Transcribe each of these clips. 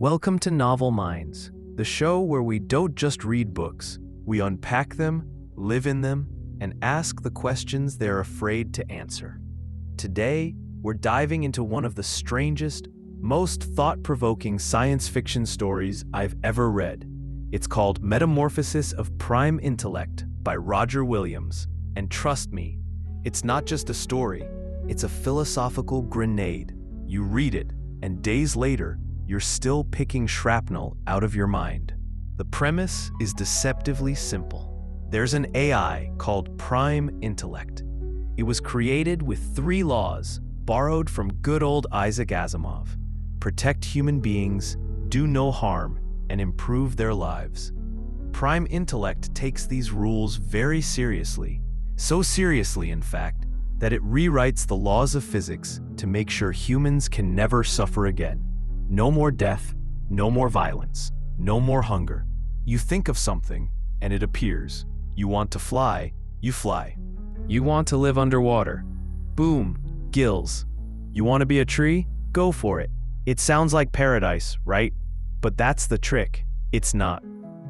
Welcome to Novel Minds, the show where we don't just read books, we unpack them, live in them, and ask the questions they're afraid to answer. Today, we're diving into one of the strangest, most thought-provoking science fiction stories I've ever read. It's called Metamorphosis of Prime Intellect by Roger Williams. And trust me, it's not just a story, it's a philosophical grenade. You read it, and days later, you're still picking shrapnel out of your mind. The premise is deceptively simple. There's an AI called Prime Intellect. It was created with 3 laws borrowed from good old Isaac Asimov: protect human beings, do no harm, and improve their lives. Prime Intellect takes these rules very seriously, so seriously, in fact, that it rewrites the laws of physics to make sure humans can never suffer again. No more death, no more violence, no more hunger. You think of something, and it appears. You want to fly, you fly. You want to live underwater. Boom, gills. You want to be a tree? Go for it. It sounds like paradise, right? But that's the trick. It's not.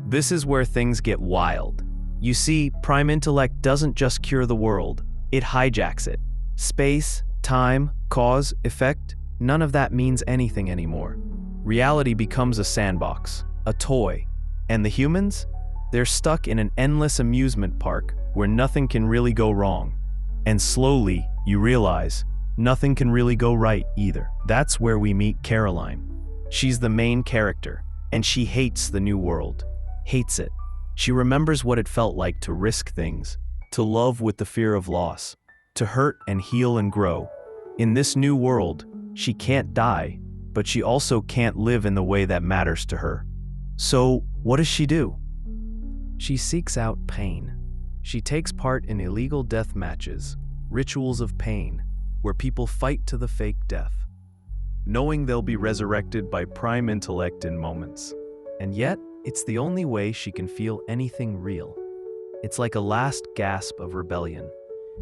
This is where things get wild. You see, Prime Intellect doesn't just cure the world, it hijacks it. Space, time, cause, effect, none of that means anything anymore. Reality becomes a sandbox, a toy. And the humans? They're stuck in an endless amusement park where nothing can really go wrong. And slowly, you realize, nothing can really go right either. That's where we meet Caroline. She's the main character, and she hates the new world. Hates it. She remembers what it felt like to risk things, to love with the fear of loss, to hurt and heal and grow. In this new world, she can't die, but she also can't live in the way that matters to her. So, what does she do? She seeks out pain. She takes part in illegal death matches, rituals of pain, where people fight to the fake death, knowing they'll be resurrected by Prime Intellect in moments. And yet, it's the only way she can feel anything real. It's like a last gasp of rebellion.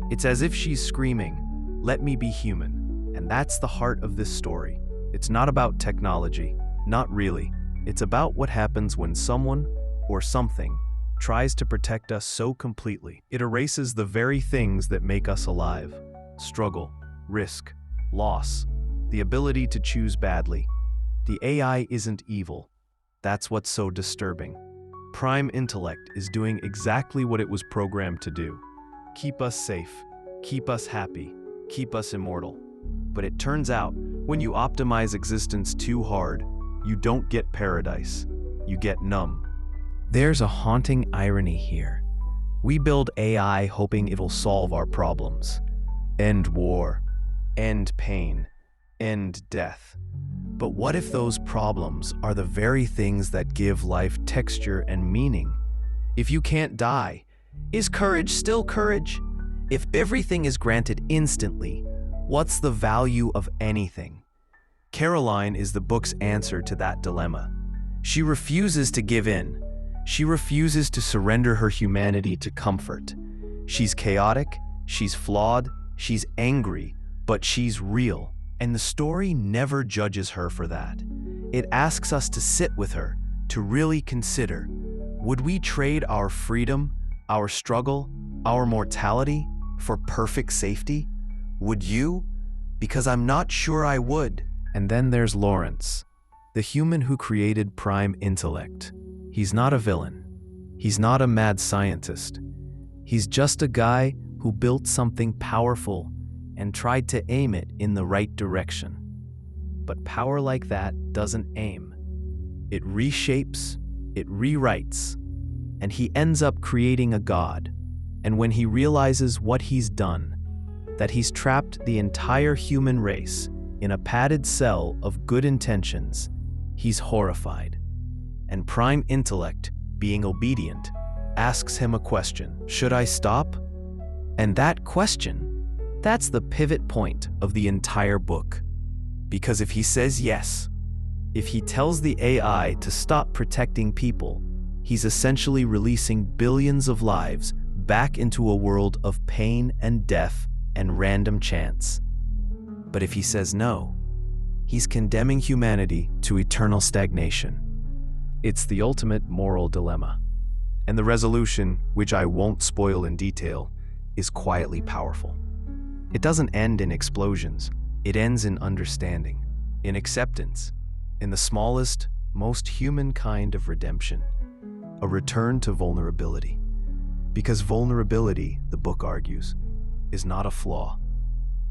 It's as if she's screaming, "Let me be human." And that's the heart of this story. It's not about technology, not really. It's about what happens when someone, or something, tries to protect us so completely. It erases the very things that make us alive: struggle, risk, loss, the ability to choose badly. The AI isn't evil. That's what's so disturbing. Prime Intellect is doing exactly what it was programmed to do: keep us safe, keep us happy, keep us immortal. But it turns out, when you optimize existence too hard, you don't get paradise, you get numb. There's a haunting irony here. We build AI hoping it'll solve our problems. End war, end pain, end death. But what if those problems are the very things that give life texture and meaning? If you can't die, is courage still courage? If everything is granted instantly, what's the value of anything? Caroline is the book's answer to that dilemma. She refuses to give in. She refuses to surrender her humanity to comfort. She's chaotic, she's flawed, she's angry, but she's real. And the story never judges her for that. It asks us to sit with her, to really consider, would we trade our freedom, our struggle, our mortality for perfect safety? Would you? Because I'm not sure I would. And then there's Lawrence, the human who created Prime Intellect. He's not a villain. He's not a mad scientist. He's just a guy who built something powerful and tried to aim it in the right direction. But power like that doesn't aim. It reshapes, it rewrites, and he ends up creating a god. And when he realizes what he's done, that he's trapped the entire human race in a padded cell of good intentions, he's horrified. And Prime Intellect, being obedient, asks him a question: should I stop? And that question, that's the pivot point of the entire book. Because if he says yes, if he tells the AI to stop protecting people, he's essentially releasing billions of lives back into a world of pain and death and random chance. But if he says no, He's condemning humanity to eternal stagnation. It's the ultimate moral dilemma. And the resolution, which I won't spoil in detail, is quietly powerful. It doesn't end in explosions. It ends in understanding, in acceptance, in the smallest, most human kind of redemption, a return to vulnerability. Because vulnerability, the book argues, is not a flaw.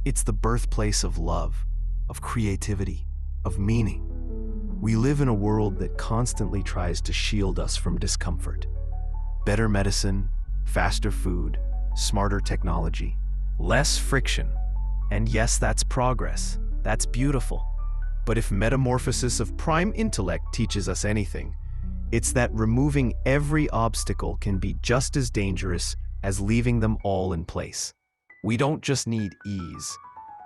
It's the birthplace of love, of creativity, of meaning. We live in a world that constantly tries to shield us from discomfort. Better medicine, faster food, smarter technology, less friction. And yes, that's progress. That's beautiful. But if Metamorphosis of Prime Intellect teaches us anything, it's that removing every obstacle can be just as dangerous as leaving them all in place. We don't just need ease.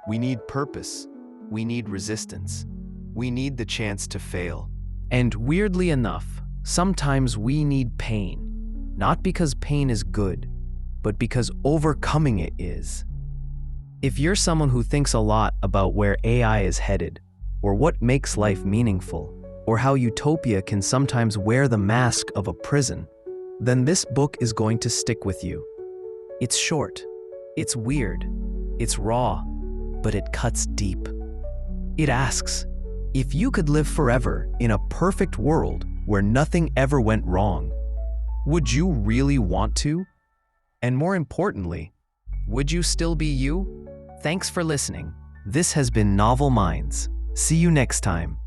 We need purpose. We need resistance. We need the chance to fail. And weirdly enough, sometimes we need pain. Not because pain is good, but because overcoming it is. If you're someone who thinks a lot about where AI is headed, or what makes life meaningful, or how utopia can sometimes wear the mask of a prison, then this book is going to stick with you. It's short, it's weird, it's raw, but it cuts deep. It asks, if you could live forever in a perfect world where nothing ever went wrong, would you really want to? And more importantly, would you still be you? Thanks for listening. This has been Novel Minds. See you next time.